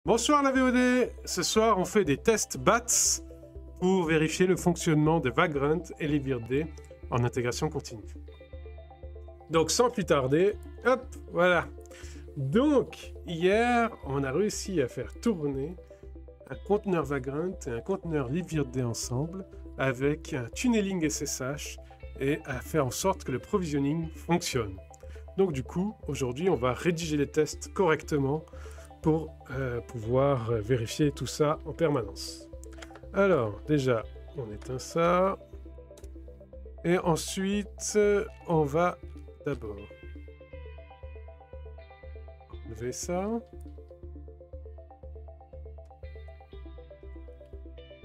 Bonsoir la VOD. Ce soir, on fait des tests BATS pour vérifier le fonctionnement de Vagrant et LiveWeirdD en intégration continue. Donc, sans plus tarder, hop, voilà. Donc, hier, on a réussi à faire tourner un conteneur Vagrant et un conteneur LiveWeirdD ensemble avec un tunneling SSH et à faire en sorte que le provisioning fonctionne. Donc, du coup, aujourd'hui, on va rédiger les tests correctement pour pouvoir vérifier tout ça en permanence. Alors, déjà, on éteint ça. Et ensuite, on va d'abord enlever ça.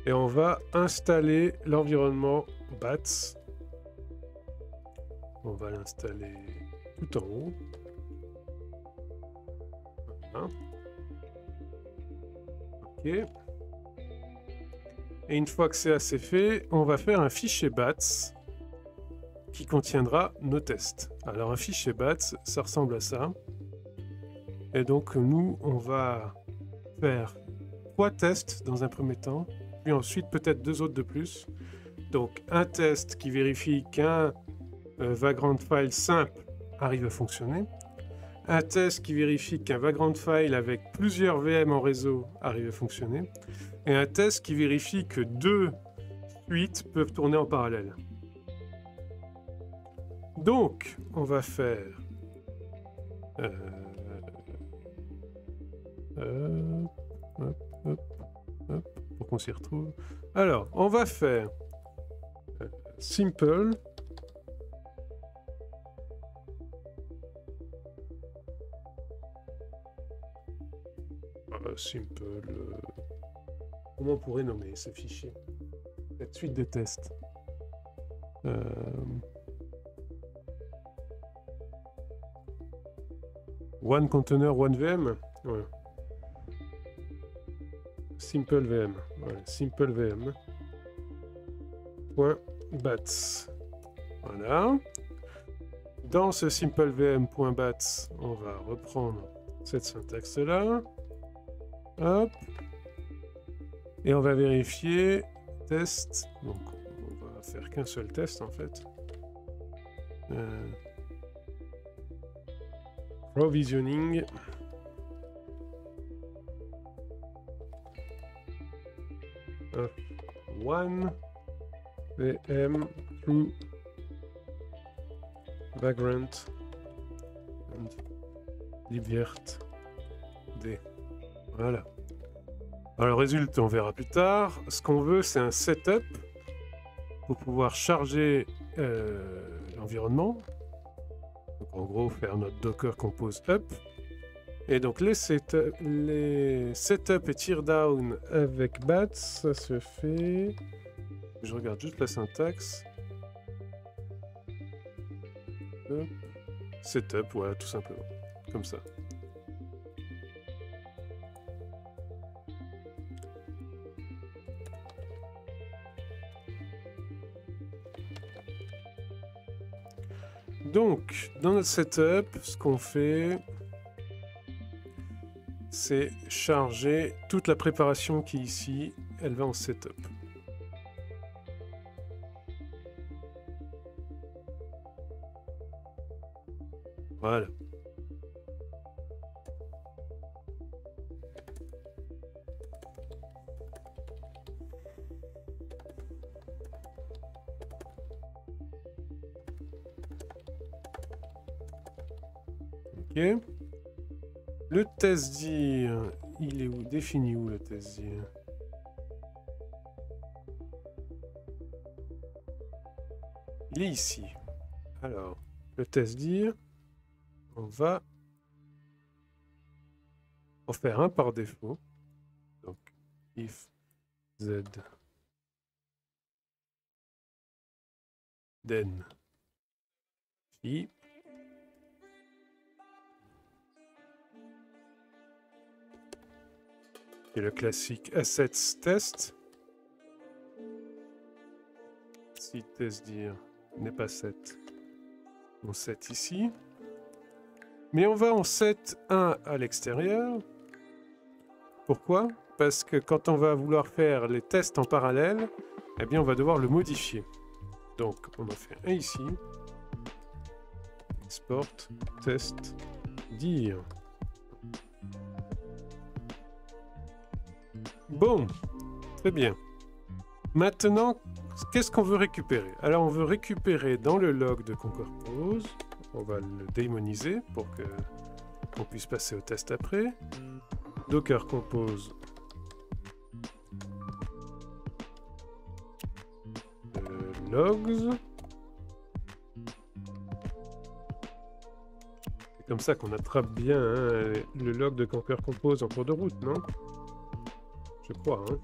Et on va installer l'environnement BATS. On va l'installer tout en haut. Voilà. OK. Et une fois que c'est assez fait, on va faire un fichier BATS qui contiendra nos tests. Alors un fichier BATS, ça ressemble à ça. Et donc nous, on va faire 3 tests dans un premier temps, puis ensuite peut-être 2 autres de plus. Donc un test qui vérifie qu'un Vagrant file simple arrive à fonctionner. Un test qui vérifie qu'un Vagrant file avec plusieurs VM en réseau arrive à fonctionner. Et un test qui vérifie que 2 suites peuvent tourner en parallèle. Donc, on va faire... pour qu'on s'y retrouve. Alors, on va faire simple. Simple. Comment on pourrait nommer ce fichier? Cette suite de tests. One container, one VM. Ouais. Simple VM. Ouais. Simple VM. Point bats. Voilà. Dans ce simple VM.bats, on va reprendre cette syntaxe-là. Hop. Et on va vérifier test. Donc, on va faire qu'un seul test en fait. Provisioning. One VM through Vagrant and LiveWeirdD. Voilà. Alors, le résultat, on verra plus tard. Ce qu'on veut, c'est un setup pour pouvoir charger l'environnement. Donc, en gros, faire notre Docker Compose Up. Et donc, les setup et teardown avec BATS, ça se fait... Je regarde juste la syntaxe. Setup, voilà, tout simplement. Comme ça. Donc, dans notre setup, ce qu'on fait, c'est charger toute la préparation qui est ici, elle va en setup. Voilà. Ok. Le test dir, il est où? Défini où le test dir? Il est ici. Alors, le test dir, on va en faire un par défaut. Donc, if z then phi. Et le classique assets test. Si test dir n'est pas set, on set ici. Mais on va en set 1 à l'extérieur. Pourquoi? Parce que quand on va vouloir faire les tests en parallèle, eh bien on va devoir le modifier. Donc on en fait un ici. Export, test, dire. Bon, très bien. Maintenant, qu'est-ce qu'on veut récupérer? Alors on veut récupérer dans le log de Concord Pose, on va le démoniser pour qu'on puisse passer au test après. Docker Compose logs. C'est comme ça qu'on attrape bien hein, le log de Conquer Compose en cours de route, non? Je crois, hein.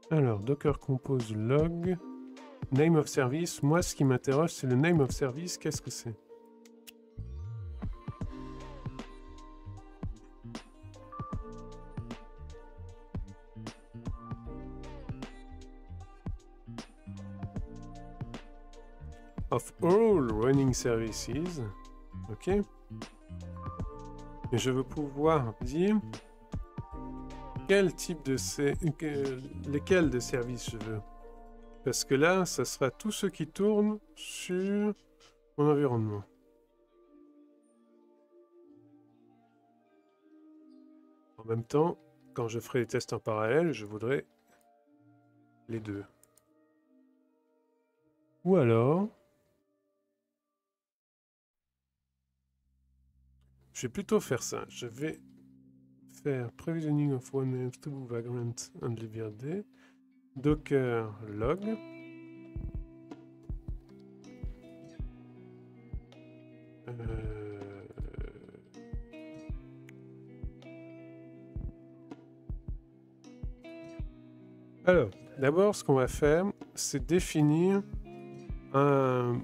Alors, Docker Compose log, name of service. Moi, ce qui m'interroge, c'est le name of service. Qu'est-ce que c'est? Of all running services. Ok. Et je veux pouvoir dire quel type de lesquels de services je veux. Parce que là, ça sera tous ceux qui tournent sur mon environnement. En même temps, quand je ferai les tests en parallèle, je voudrais les deux. Ou alors, je vais plutôt faire ça. Je vais faire provisioning of one to Vagrant and LibRD, Docker log. Alors, d'abord, ce qu'on va faire, c'est définir un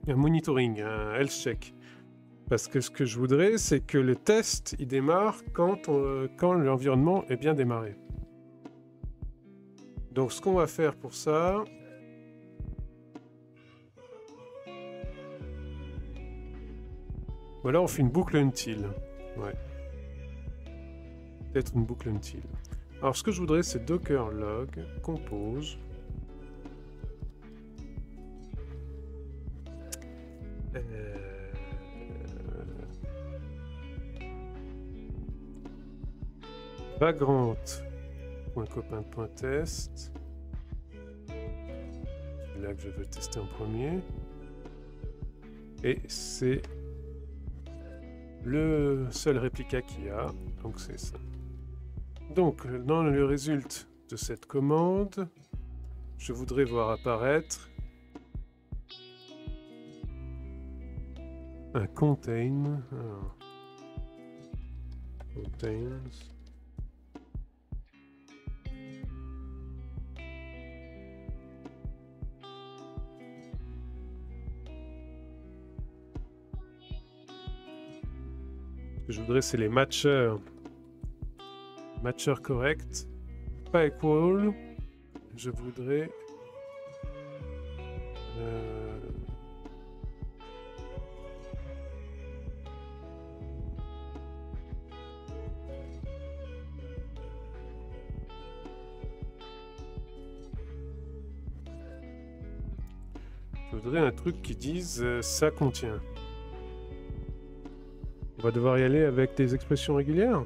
monitoring, un health check. Parce que ce que je voudrais, c'est que le test, il démarre quand l'environnement est bien démarré. Donc, ce qu'on va faire pour ça... Voilà, on fait une boucle until. Ouais. Peut-être une boucle until. Alors, ce que je voudrais, c'est docker log, compose. Vagrant.copain.test. C'est là que je veux tester en premier. Et c'est le seul réplica qu'il y a. Donc c'est ça. Donc dans le résultat de cette commande, je voudrais voir apparaître un contain. Alors, contains. Ce que je voudrais, c'est les matchers. Matcher correct. Pas equal. Je voudrais... Je voudrais un truc qui dise ça contient. On va devoir y aller avec des expressions régulières.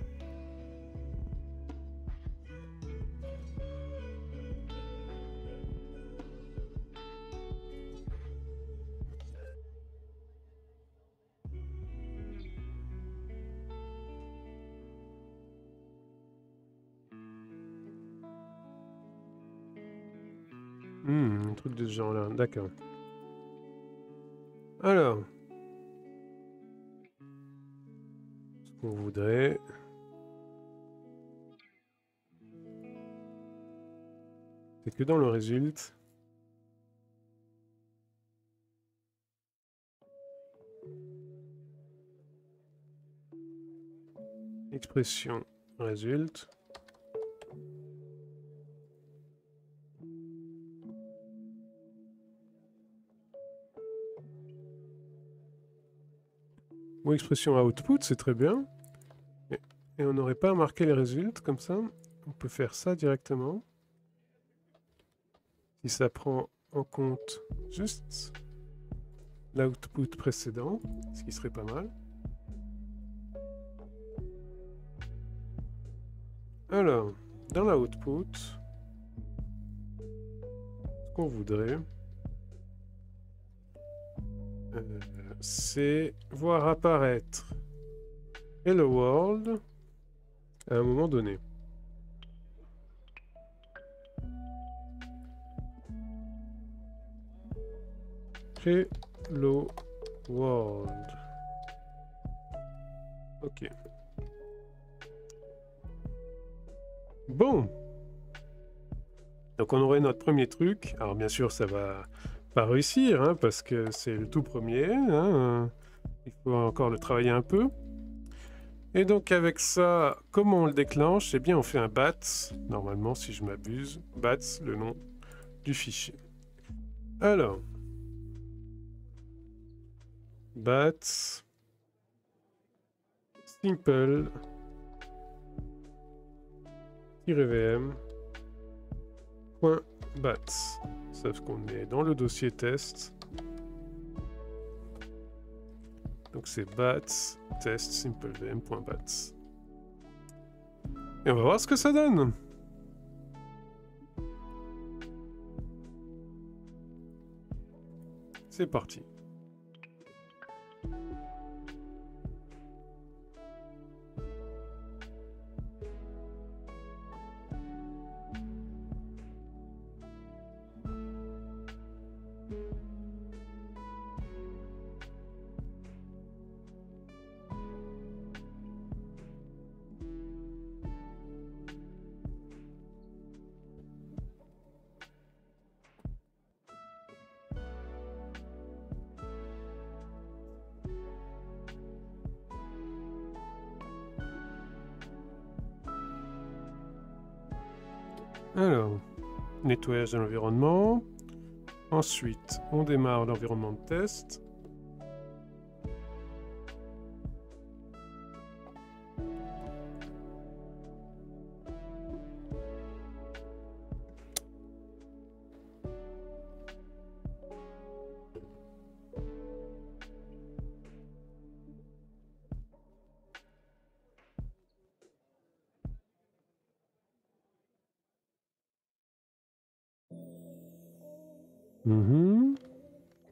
Un truc de ce genre-là, d'accord. Alors, ce qu'on voudrait... c'est que dans le résultat, Expression résulte. Ou expression output, c'est très bien. Et on n'aurait pas marqué les résultats comme ça. On peut faire ça directement. Si ça prend en compte juste l'output précédent, ce qui serait pas mal. Alors, dans l'output, ce qu'on voudrait, c'est voir apparaître Hello World à un moment donné. Hello World. Ok. Bon. Donc on aurait notre premier truc. Alors bien sûr, ça va pas réussir, hein, parce que c'est le tout premier. Hein, il faut encore le travailler un peu. Et donc avec ça, comment on le déclenche? Eh bien on fait un bats, normalement si je m'abuse. Bats, le nom du fichier. Alors, bats simple -vm.bats. Sauf qu'on est dans le dossier test. Donc c'est bats test simplevm.bats. Et on va voir ce que ça donne. C'est parti. Alors, nettoyage de l'environnement. Ensuite, on démarre l'environnement de test.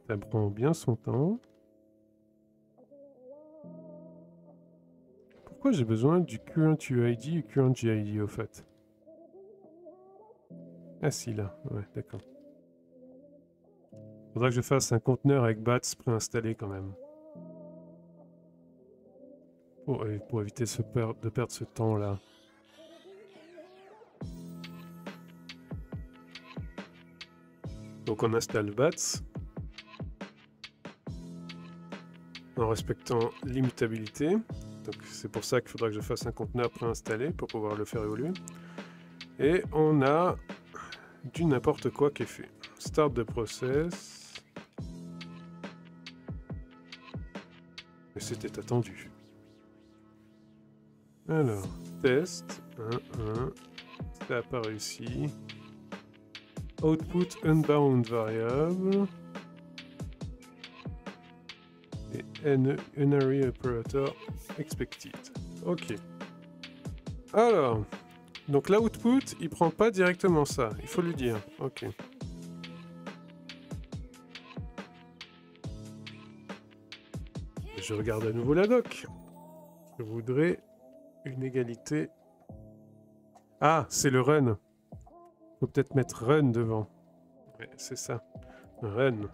Ça prend bien son temps. Pourquoi j'ai besoin du current UID et current GID au fait? Ah si, là. Ouais, d'accord. Faudra que je fasse un conteneur avec bats préinstallé quand même. Pour éviter de perdre ce temps-là. Donc on installe bats en respectant l'immutabilité. Donc c'est pour ça qu'il faudra que je fasse un conteneur préinstallé pour pouvoir le faire évoluer. Et on a du n'importe quoi qui est fait. Start the process. Mais c'était attendu. Alors, test 1, ça n'a pas réussi. Output unbound variable. Et unary operator expected. Ok. Alors, donc l'output, il prend pas directement ça, il faut lui dire. Ok. Je regarde à nouveau la doc. Je voudrais une égalité. Ah, c'est le run. Faut peut-être mettre run devant. Ouais, c'est ça. Run.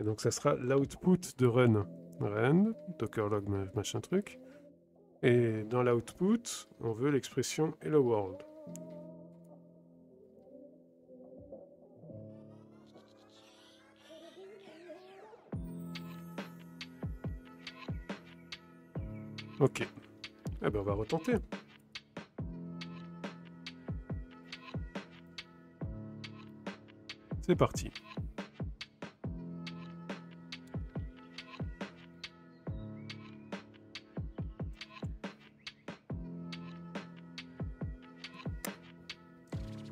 Et donc ça sera l'output de run. Run, dockerlog machin truc. Et dans l'output, on veut l'expression hello world. Ok. Eh ben, on va retenter. C'est parti.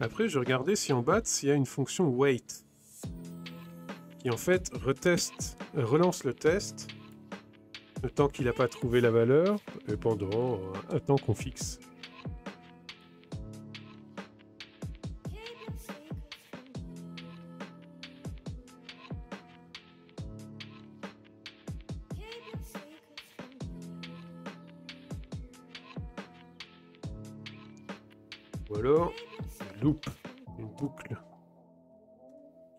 Après, je regardais si en BAT, il y a une fonction wait qui en fait relance le test le temps qu'il n'a pas trouvé la valeur et pendant un temps qu'on fixe. Ou alors, une loop, une boucle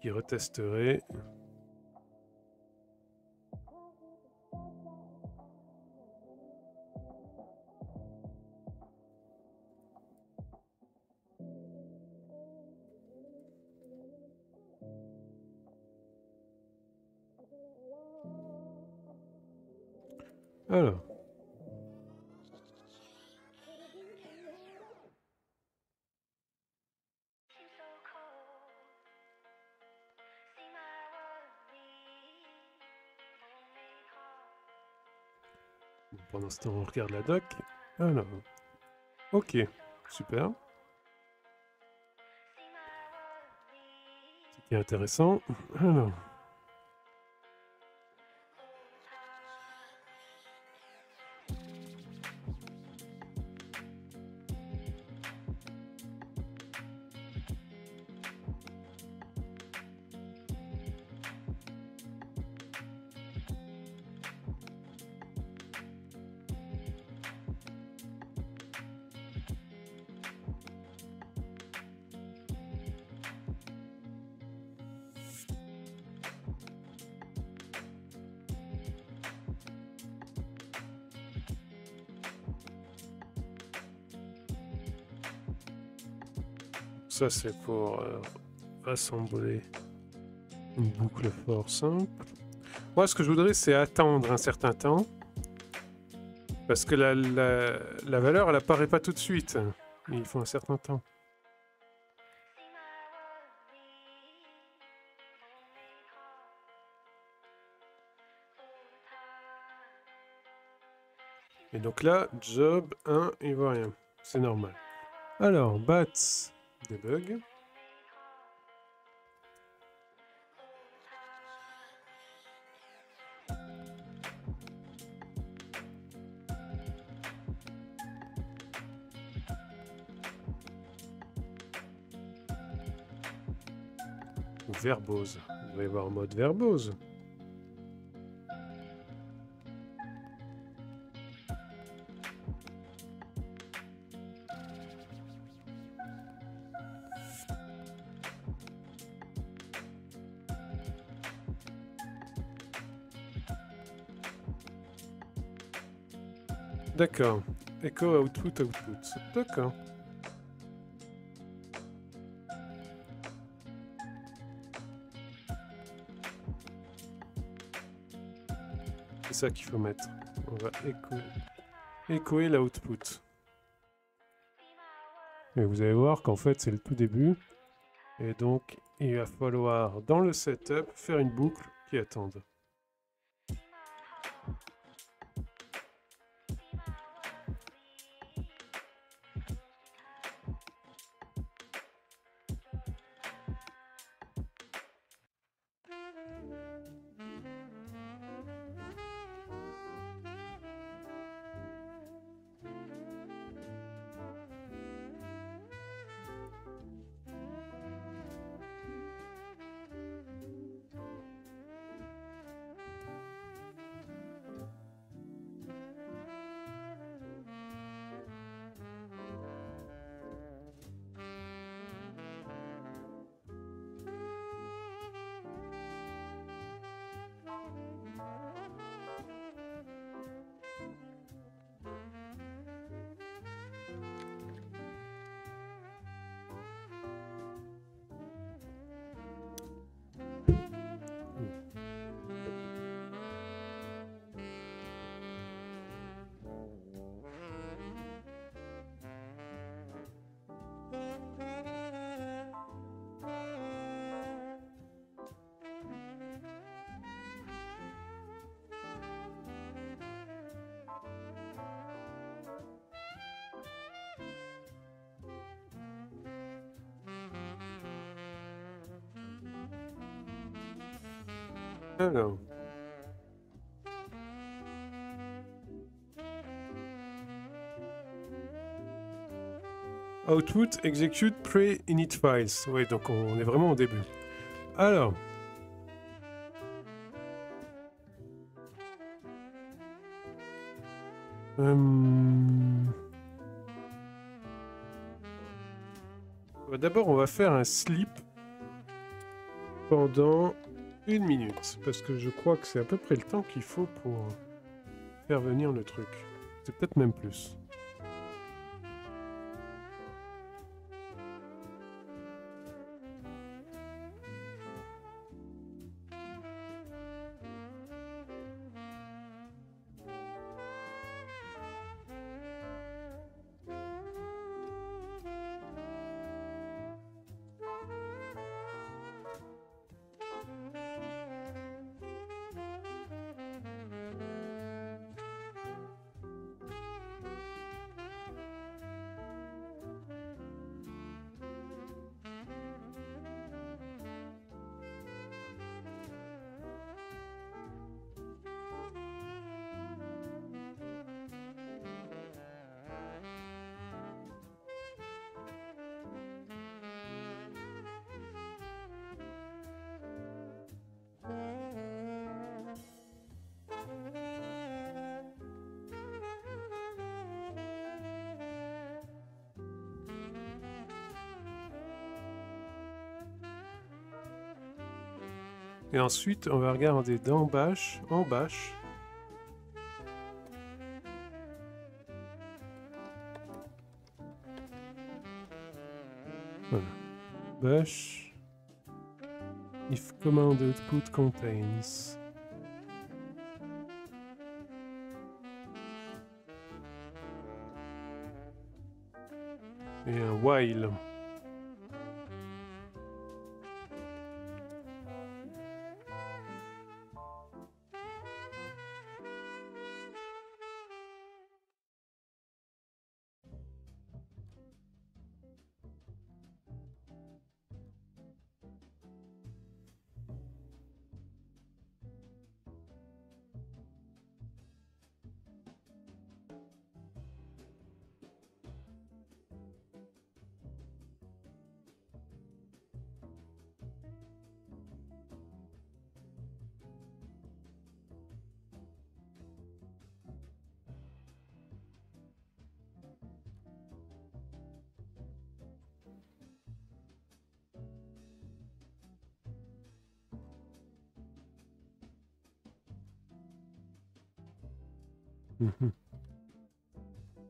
qui retesterait. Alors. Pendant ce temps, on regarde la doc. Alors. Ok, super. Ce qui est intéressant. Alors. Ça, c'est pour assembler une boucle fort simple. Moi, ce que je voudrais, c'est attendre un certain temps. Parce que la valeur, elle apparaît pas tout de suite. Il faut un certain temps. Et donc là, job 1, il voit rien. C'est normal. Alors, bats debug. Verbose. On va y voir en mode verbose. D'accord. Echo output output. D'accord. C'est ça qu'il faut mettre. On va échoer l'output. Et vous allez voir qu'en fait c'est le tout début. Et donc il va falloir dans le setup faire une boucle qui attende. Alors. Output, execute, pre-init files. Oui, donc on est vraiment au début. Alors. D'abord, on va faire un sleep pendant 1 minute. Parce que je crois que c'est à peu près le temps qu'il faut pour faire venir le truc. C'est peut-être même plus. Et ensuite, on va regarder dans Bash, en Bash. Voilà. Bash. If command output contains. Et un while.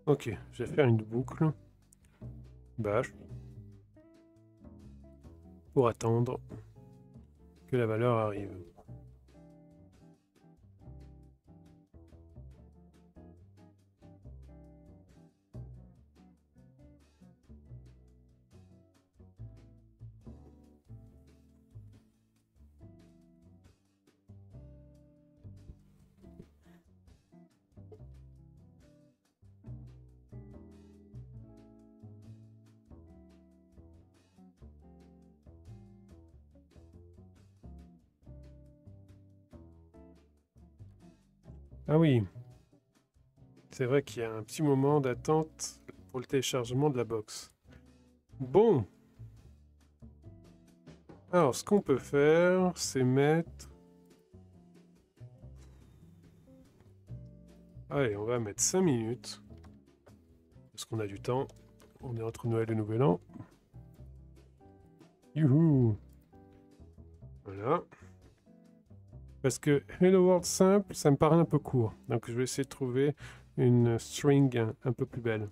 Ok, je vais faire une boucle. Bash. Pour attendre que la valeur arrive. Ah oui, c'est vrai qu'il y a un petit moment d'attente pour le téléchargement de la box. Bon. Alors, ce qu'on peut faire, c'est mettre... Allez, on va mettre 5 minutes. Parce qu'on a du temps. On est entre Noël et Nouvel An. Youhou! Voilà. Parce que Hello World simple, ça me paraît un peu court. Donc je vais essayer de trouver une string un peu plus belle.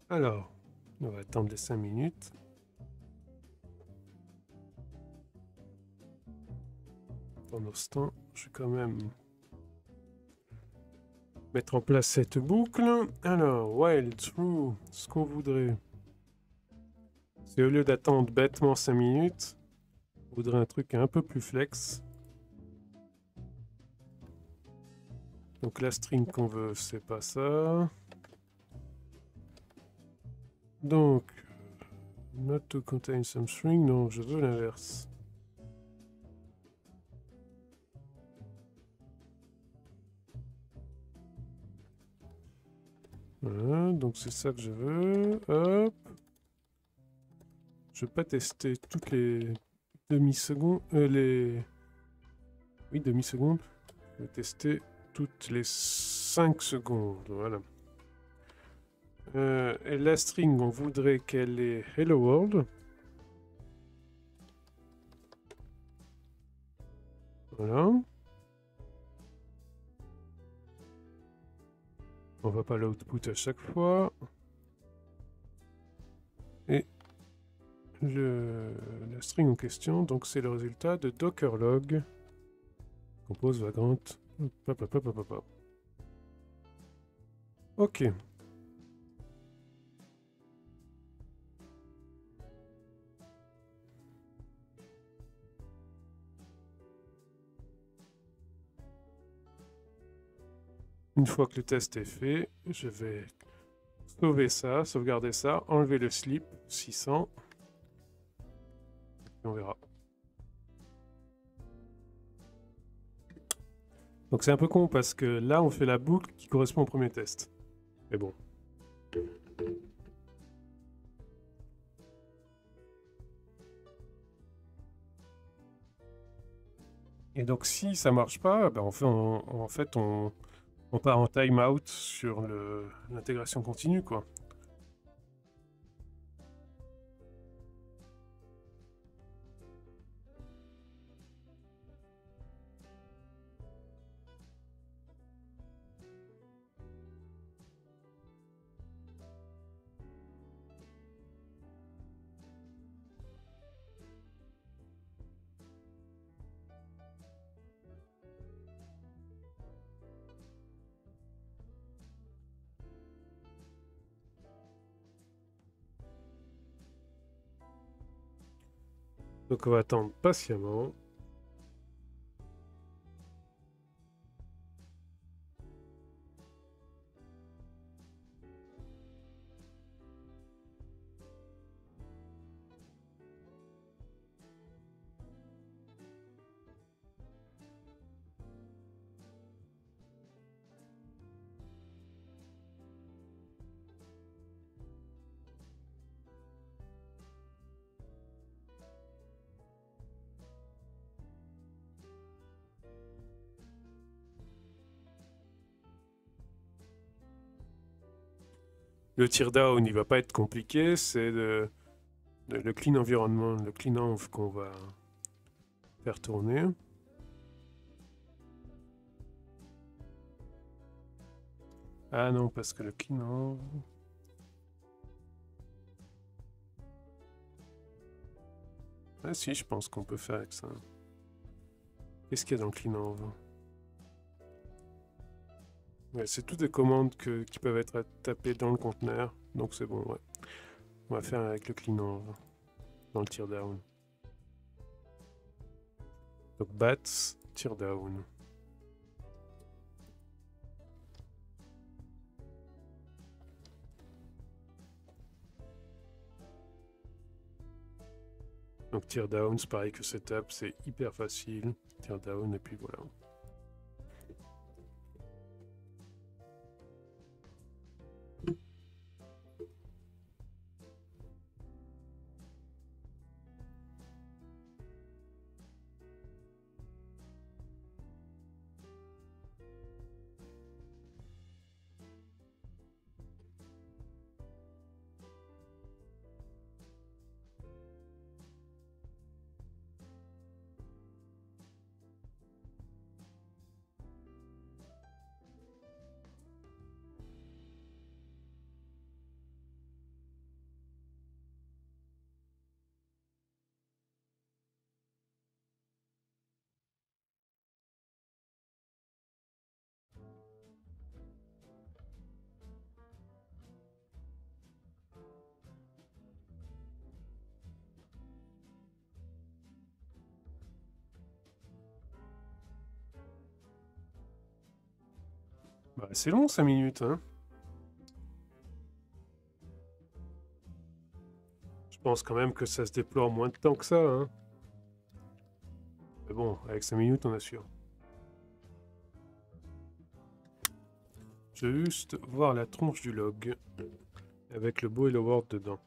Alors, on va attendre les 5 minutes. Pendant ce temps, je vais quand même mettre en place cette boucle. Alors, while true, ce qu'on voudrait, c'est au lieu d'attendre bêtement 5 minutes, on voudrait un truc un peu plus flex. Donc la string qu'on veut, c'est pas ça. Donc, not to contain some string, non, je veux l'inverse. Voilà, donc c'est ça que je veux. Hop. Je vais pas tester toutes les demi-secondes. Oui, demi-secondes. Je vais tester toutes les 5 secondes. Voilà. Et la string, on voudrait qu'elle ait Hello World. Voilà. On va pas l'output à chaque fois. Et la string en question, donc c'est le résultat de dockerlog. Compose Vagrant. Ok. Une fois que le test est fait, je vais sauver ça, sauvegarder ça, enlever le slip 600. Et on verra. Donc c'est un peu con parce que là on fait la boucle qui correspond au premier test. Mais bon. Et donc si ça marche pas, ben en fait on part en timeout sur l'intégration continue quoi. Donc on va attendre patiemment. Le teardown, il va pas être compliqué, c'est le clean environment, le clean env qu'on va faire tourner. Ah non, parce que le clean env... Ah si, je pense qu'on peut faire avec ça. Qu'est-ce qu'il y a dans le clean env? Ouais, c'est toutes des commandes qui peuvent être tapées dans le conteneur, donc c'est bon, ouais. On va faire avec le clean env dans le teardown. Donc bats, teardown. Donc teardown, c'est pareil que setup, c'est hyper facile. Teardown, et puis voilà. Bah, c'est long, 5 minutes, hein. Je pense quand même que ça se déploie en moins de temps que ça, hein. Mais bon, avec 5 minutes, on assure. Je veux juste voir la tronche du log. Avec le beau Hello World dedans.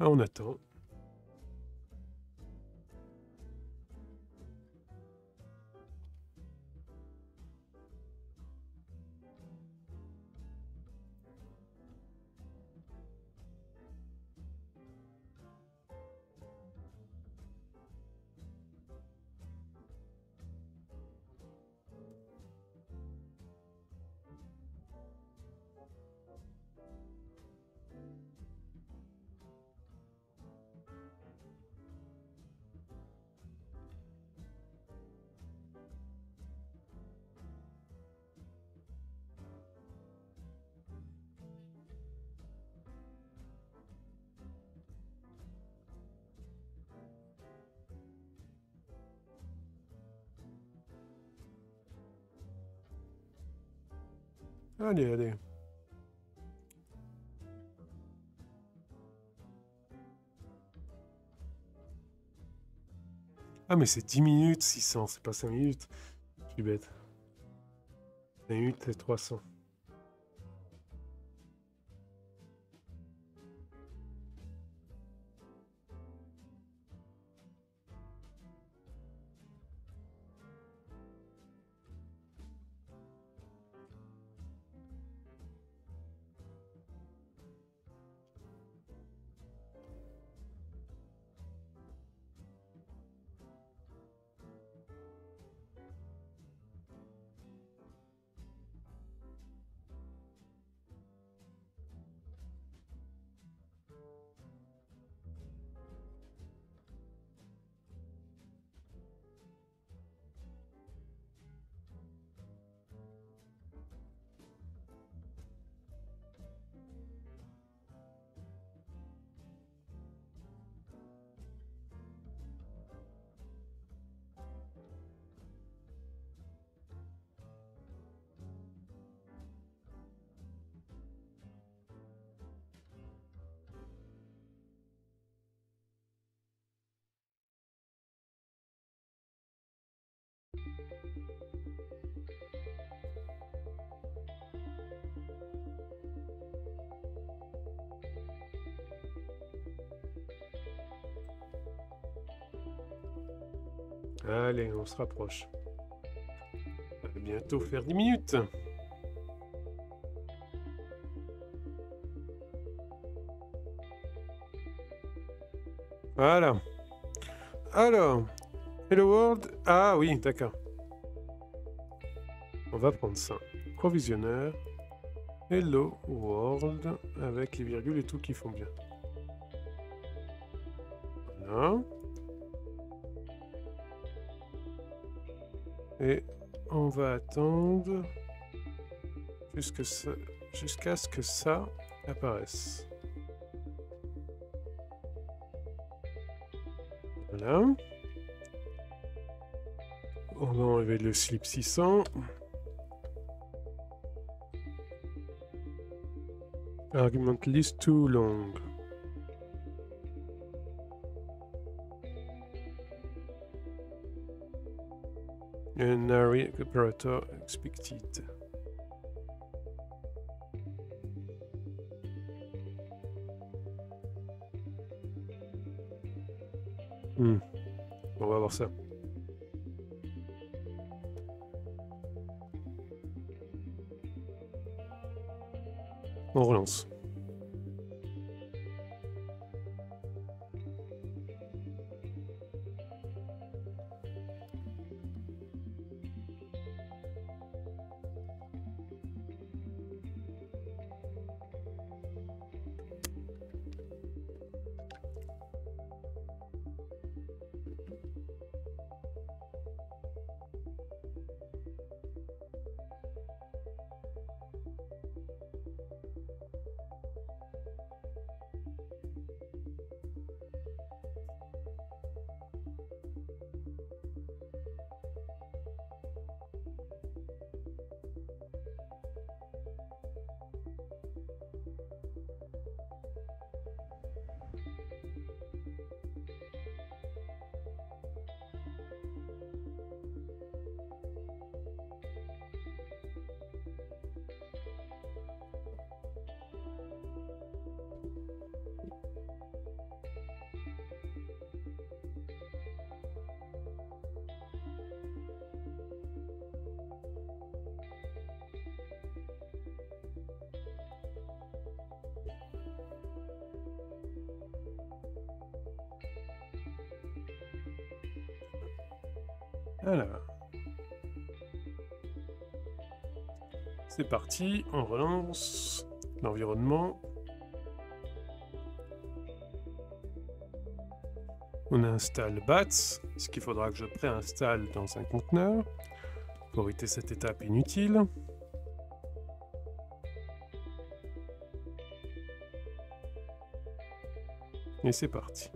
Ah, on attend. Allez, allez. Ah, mais c'est 10 minutes, 600, c'est pas 5 minutes. Je suis bête. 5 minutes, c'est 300. Allez, on se rapproche. Ça va bientôt faire 10 minutes. Voilà. Alors, Hello World. Ah oui, d'accord. On va prendre ça. Provisionneur. Hello World. Avec les virgules et tout qui font bien. Voilà. Et on va attendre jusque ça. jusqu'à ce que ça apparaisse. Voilà. On va enlever le slip 600. Argument list too long. An array operator expected. On va voir ça. On relance. Alors, c'est parti, on relance l'environnement. On installe BATS, ce qu'il faudra que je préinstalle dans un conteneur pour éviter cette étape inutile. Et c'est parti.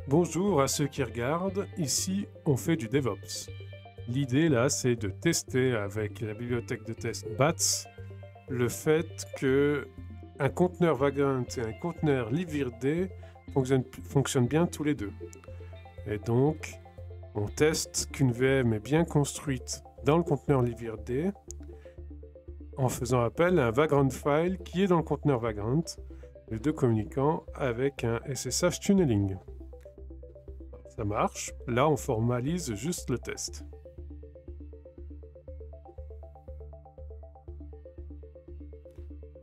Bonjour à ceux qui regardent, ici on fait du DevOps. L'idée là c'est de tester avec la bibliothèque de test BATS le fait que un conteneur Vagrant et un conteneur libvirt fonctionnent bien tous les deux. Et donc on teste qu'une VM est bien construite dans le conteneur libvirt en faisant appel à un Vagrant file qui est dans le conteneur Vagrant, les deux communiquant avec un SSH tunneling. Ça marche. Là, on formalise juste le test.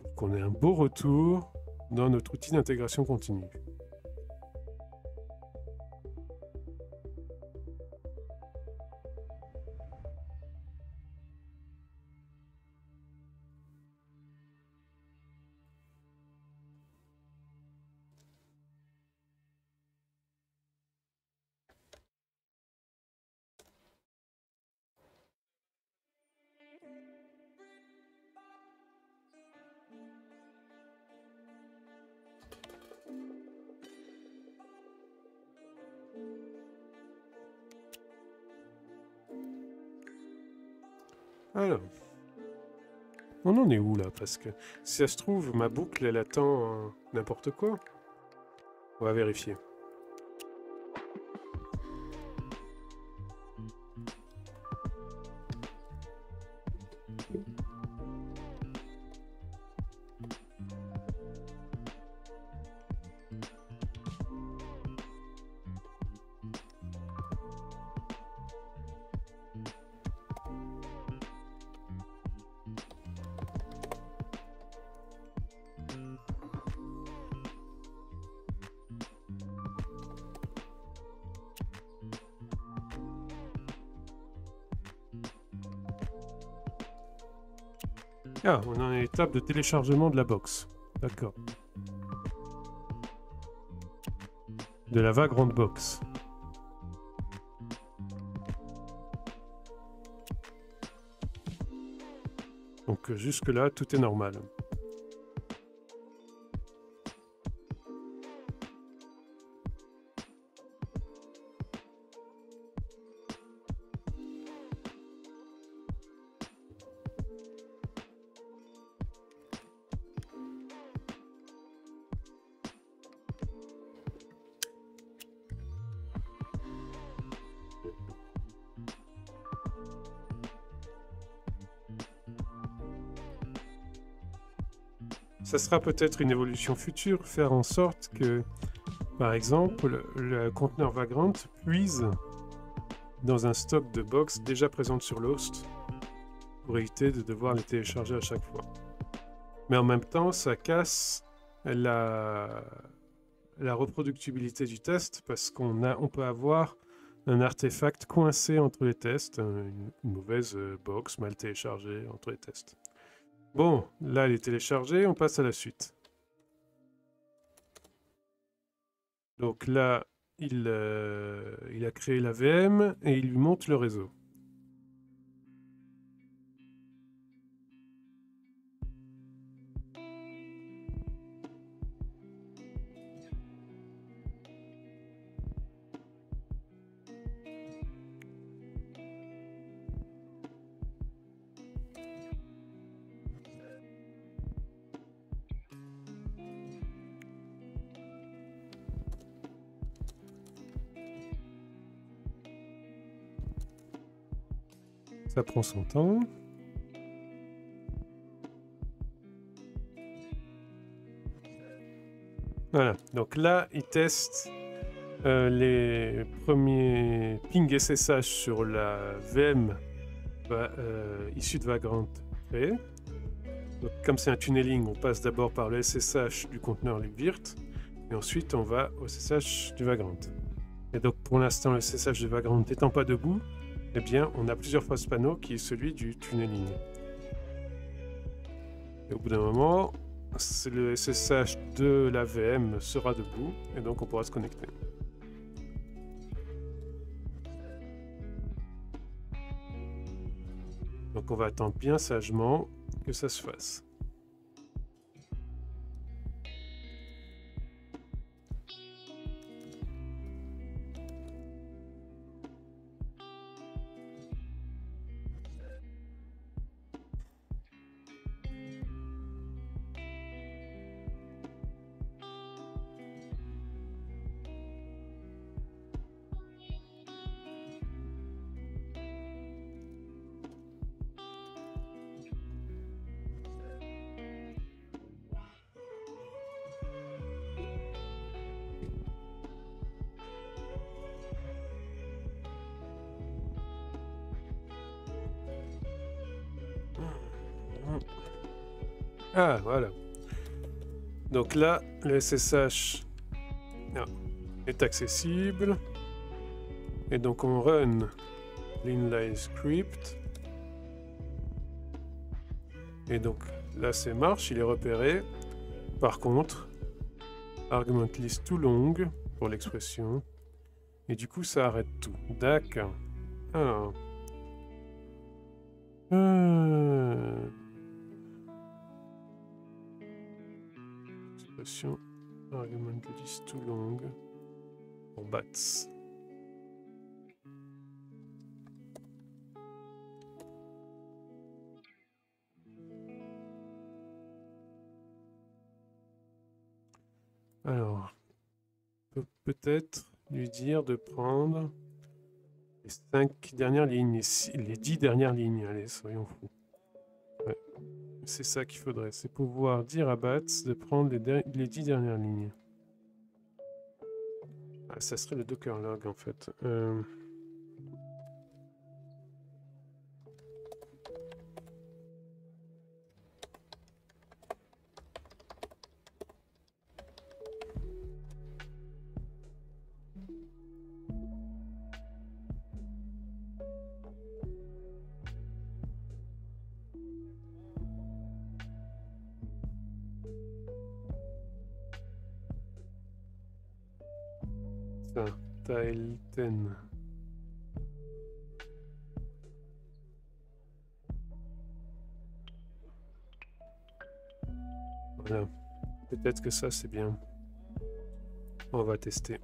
Pour qu'on ait un beau retour dans notre outil d'intégration continue. Alors, on en est où là? Parce que si ça se trouve, ma boucle elle attend n'importe quoi. On va vérifier. Ah, on est à l'étape de téléchargement de la box. D'accord. De la Vagrant box. Donc jusque-là, tout est normal. Ça sera peut-être une évolution future, faire en sorte que, par exemple, le conteneur Vagrant puise dans un stock de box déjà présentes sur l'host pour éviter de devoir les télécharger à chaque fois. Mais en même temps, ça casse la reproductibilité du test parce on peut avoir un artefact coincé entre les tests, une mauvaise box mal téléchargée entre les tests. Bon, là elle est téléchargée, on passe à la suite. Donc là, il a créé la VM et il lui monte le réseau. Ça prend son temps. Voilà, donc là, il teste les premiers ping SSH sur la VM issue de Vagrant créée. Donc, comme c'est un tunneling, on passe d'abord par le SSH du conteneur libvirt, et ensuite on va au SSH du Vagrant. Et donc pour l'instant, le SSH du Vagrant n'étant pas debout, eh bien on a plusieurs fausses panneaux qui est celui du tunneling. Et au bout d'un moment, le SSH de la VM sera debout, et donc on pourra se connecter. Donc on va attendre bien sagement que ça se fasse. Ah, voilà. Donc là, le SSH est accessible. Et donc on run l'inline script. Et donc là, c'est marche, il est repéré. Par contre, argument list too long pour l'expression. Et du coup, ça arrête tout. D'accord. Alors. Expression argument list too long pour bats. Alors, on peut peut-être lui dire de prendre les 5 dernières lignes, les 10 dernières lignes. Allez, soyons fous. Ouais. C'est ça qu'il faudrait, c'est pouvoir dire à Bats de prendre les 10 dernières lignes. Ah, ça serait le docker log en fait. Ça, tile 10. Voilà. Peut-être que ça c'est bien. On va tester.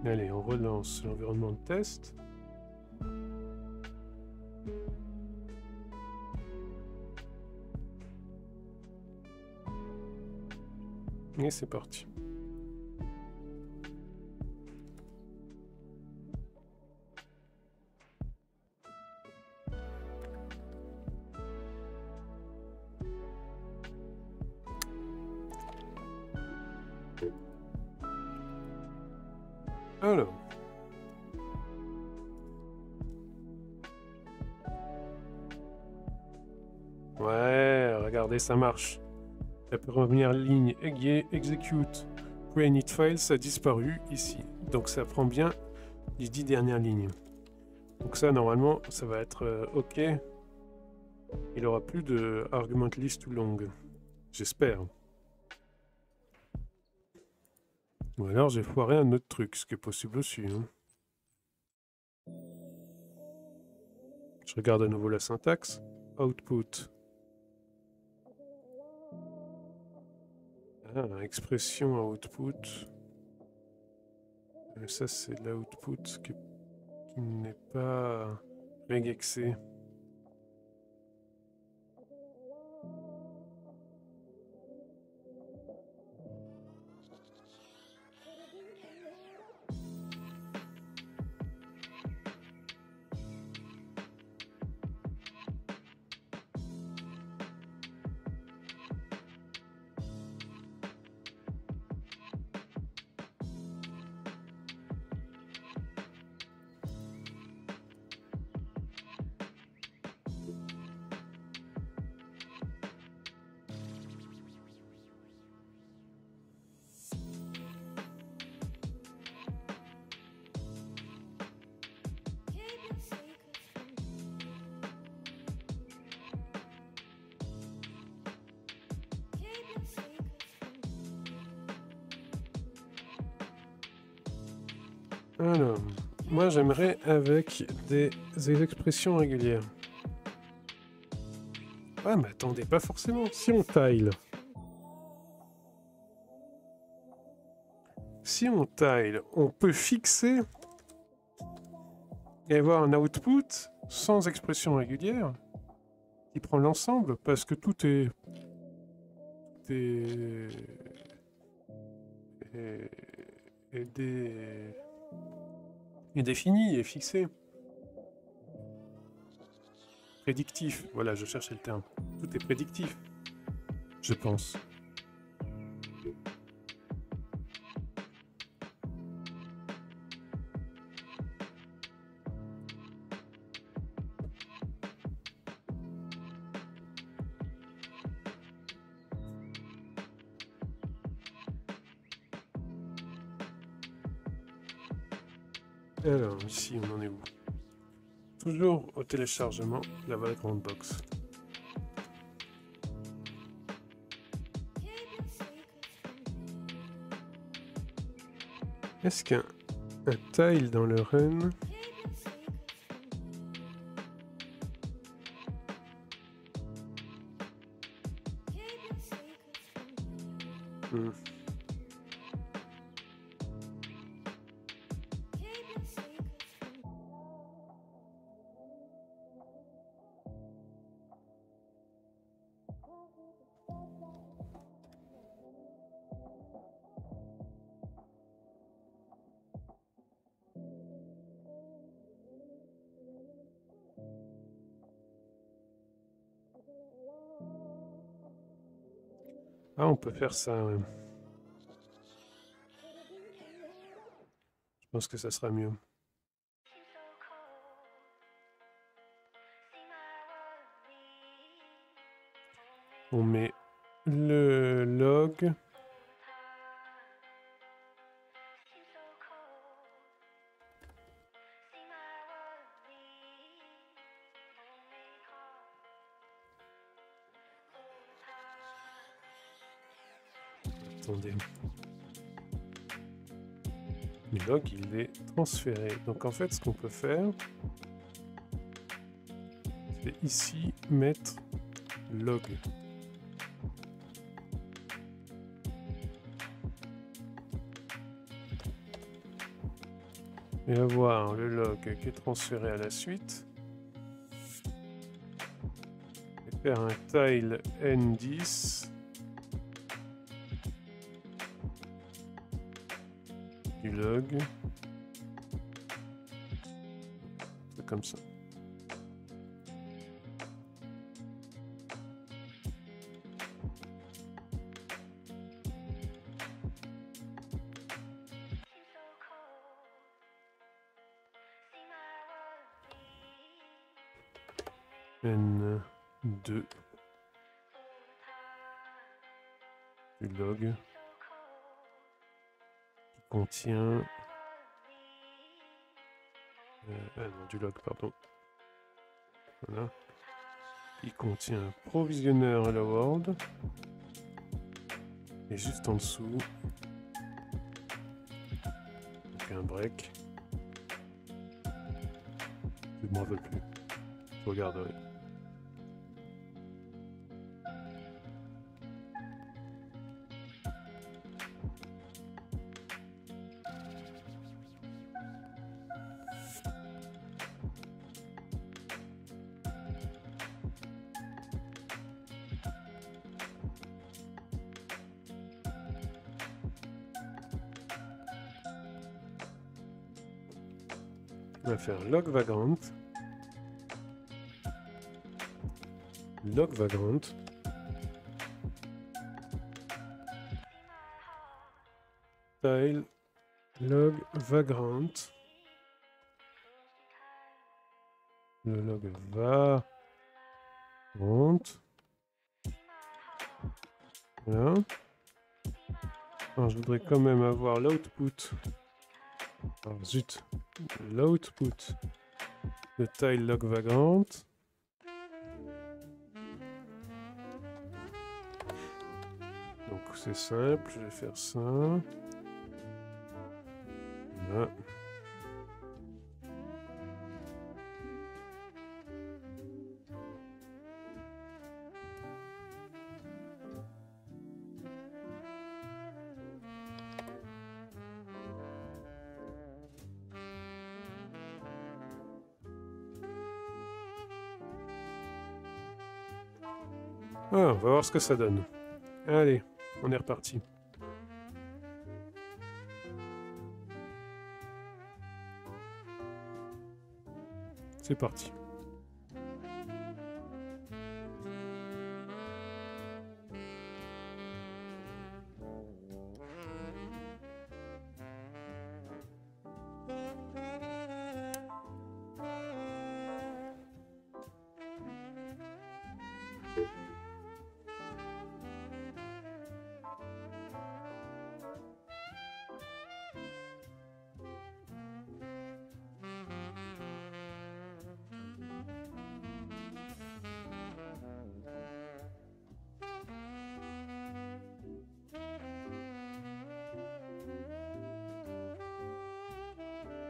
Allez, on relance l'environnement de test. Et c'est parti. Alors. Ouais, regardez, ça marche. La première ligne execute pre-init files a disparu ici. Donc ça prend bien les 10 dernières lignes. Donc ça, normalement, ça va être OK. Il aura plus de argument list ou long. J'espère. Ou alors j'ai foiré un autre truc, ce qui est possible aussi. Hein. Je regarde à nouveau la syntaxe. Output. Ah, expression output. Ça, c'est l'output qui n'est pas regexé. Alors, moi j'aimerais avec des expressions régulières. Ah mais attendez, pas forcément. Si on tile. Si on tile, on peut fixer et avoir un output sans expression régulière qui prend l'ensemble parce que tout est défini et fixé. Prédictif, voilà, je cherchais le terme. Tout est prédictif, je pense. Alors, ici, on en est où? Toujours au téléchargement, la background box. Est-ce qu'un tile dans le run Ah, on peut faire ça, ouais. Je pense que ça sera mieux. On met le log. Attendez. Le log, il est transféré. Donc en fait, ce qu'on peut faire, c'est ici mettre log. Et avoir le log qui est transféré à la suite. Et faire un tile n10. Du log. C'est comme ça. N2 du log qui contient non, du log, pardon. Voilà. Qui contient provisionneur hello world. Et juste en dessous, donc un break. Je ne m'en veux plus. Je regarderai. On va faire log vagrant. Log vagrant. Tile log vagrant. Le log vagrant. Voilà. Alors, je voudrais quand même avoir l'output. Alors, zut. L'output de tile log vagrant. Donc c'est simple, je vais faire ça. Là. Ah, on va voir ce que ça donne. Allez, on est reparti. C'est parti.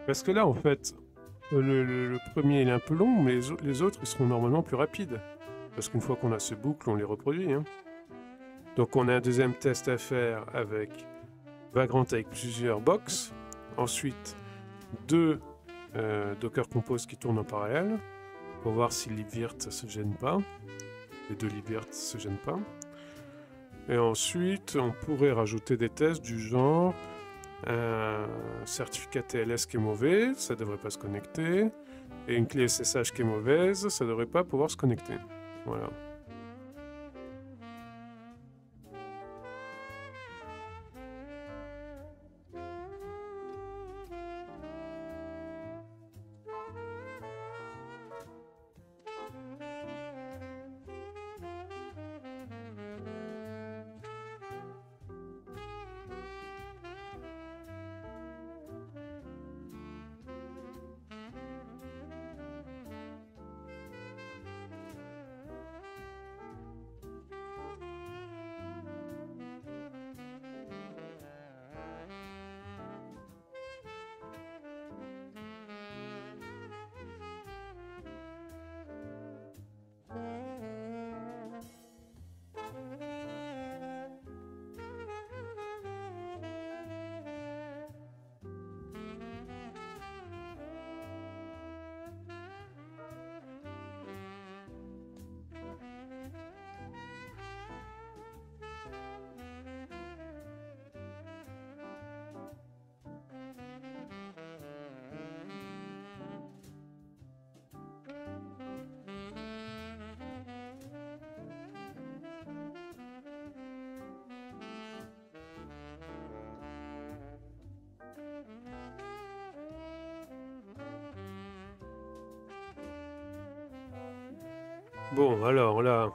Parce que là, en fait, le premier il est un peu long, mais les autres, ils seront normalement plus rapides. Parce qu'une fois qu'on a ce boucle, on les reproduit. Hein. Donc on a un deuxième test à faire avec Vagrant avec plusieurs box. Ensuite, deux Docker Compose qui tournent en parallèle pour voir si libvirt se gêne pas. Les deux libvirt se gênent pas. Et ensuite, on pourrait rajouter des tests du genre un certificat TLS qui est mauvais, ça devrait pas se connecter. Et une clé SSH qui est mauvaise, ça devrait pas pouvoir se connecter. Voilà. Bon, alors là,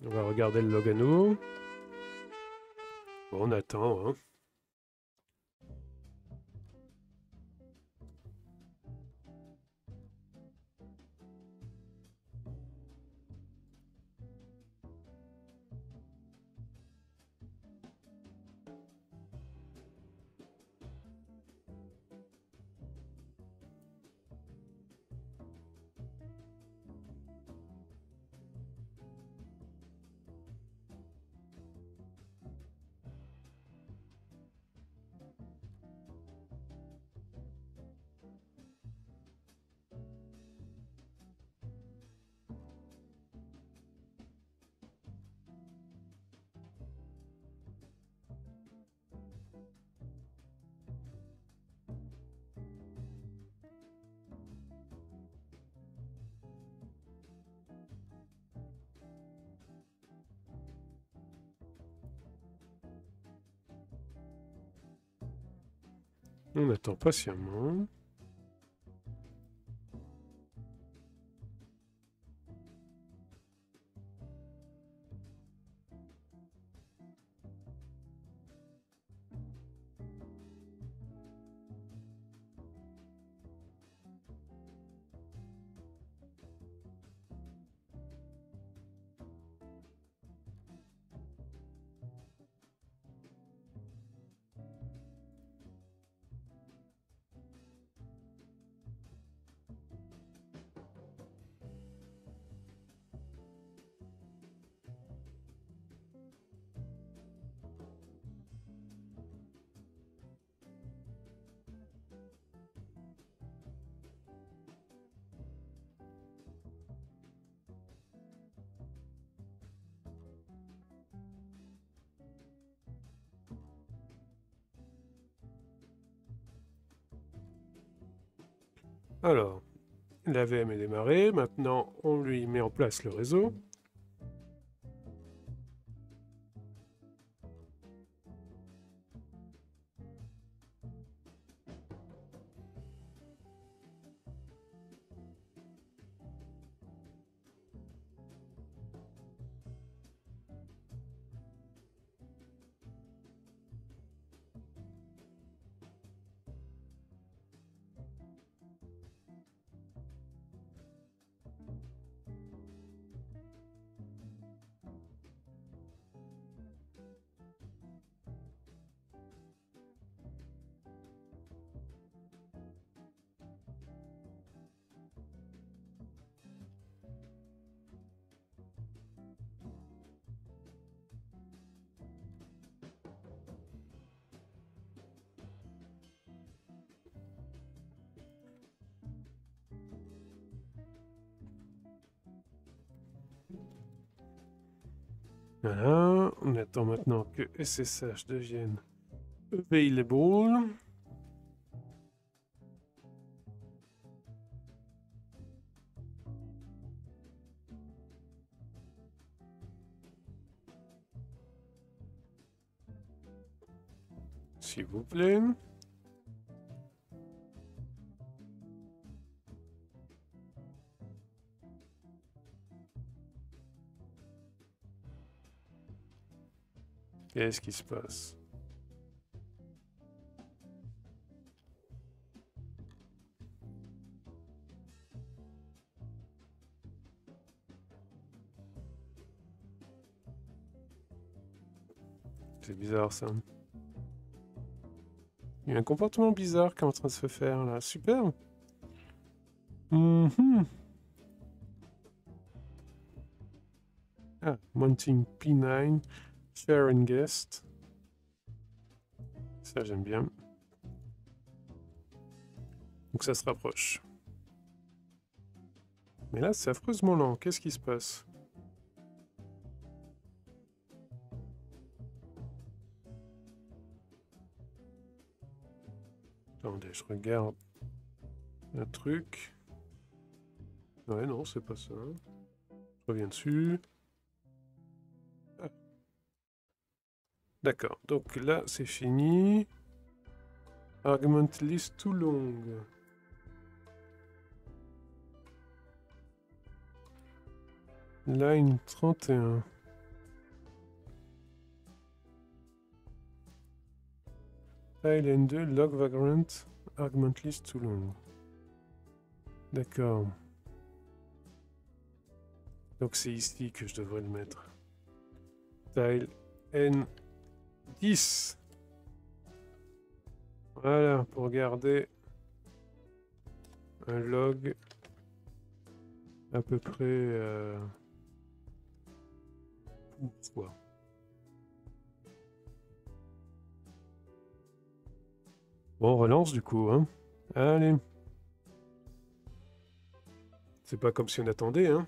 on va regarder le log à nouveau. Bon, on attend, hein. On attend patiemment. Alors, la VM est démarrée. Maintenant, on lui met en place le réseau. Voilà, on attend maintenant que SSH devienne available. S'il vous plaît. Qu'est-ce qui se passe? C'est bizarre ça. Il y a un comportement bizarre qui est en train de se faire là. Super. Ah, Mounting P9, Share and Guest. Ça j'aime bien. Donc ça se rapproche. Mais là c'est affreusement lent. Qu'est-ce qui se passe? Attendez, je regarde un truc. Ouais, non, c'est pas ça. Je reviens dessus. Ah. D'accord, donc là c'est fini. Argument list too long. Line 31. File N2, log vagrant, argument list too long. D'accord. Donc c'est ici que je devrais le mettre. Tile N10. Voilà, pour garder un log à peu près... quoi. Bon, on relance du coup, hein. Allez. C'est pas comme si on attendait, hein.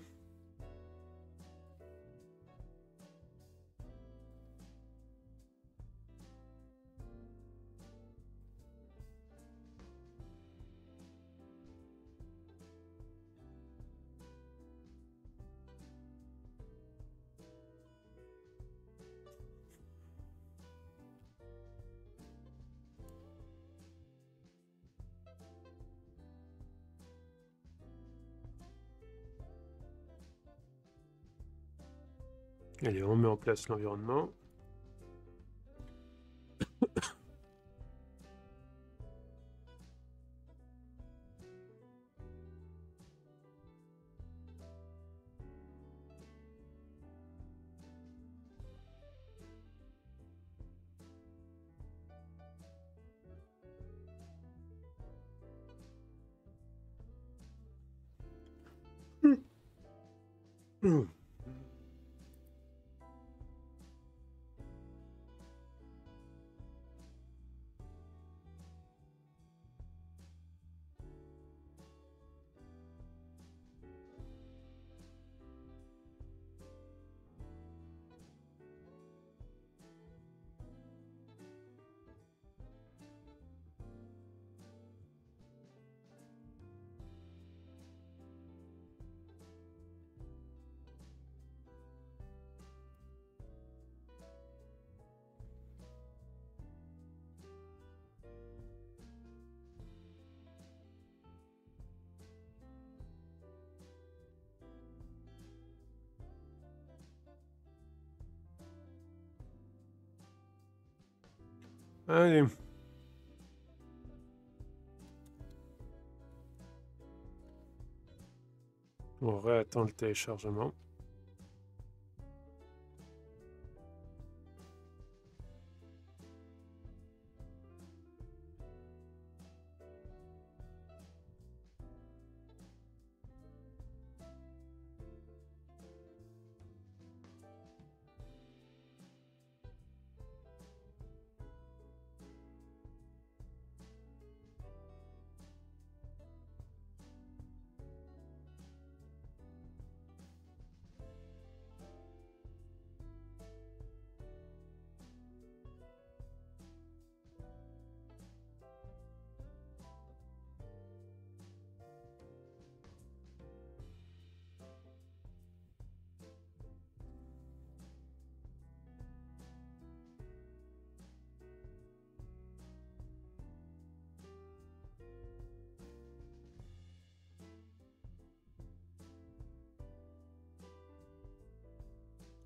Allez, on met en place l'environnement. Allez. On réattend le téléchargement.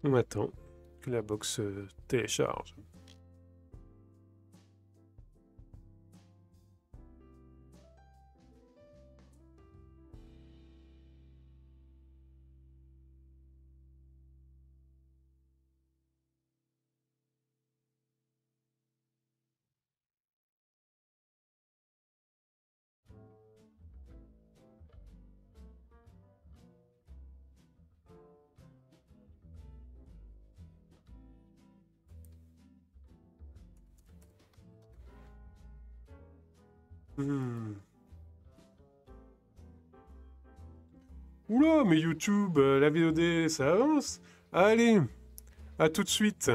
On attend que la box télécharge. Oula, mais YouTube, la VOD, ça avance. Allez, à tout de suite.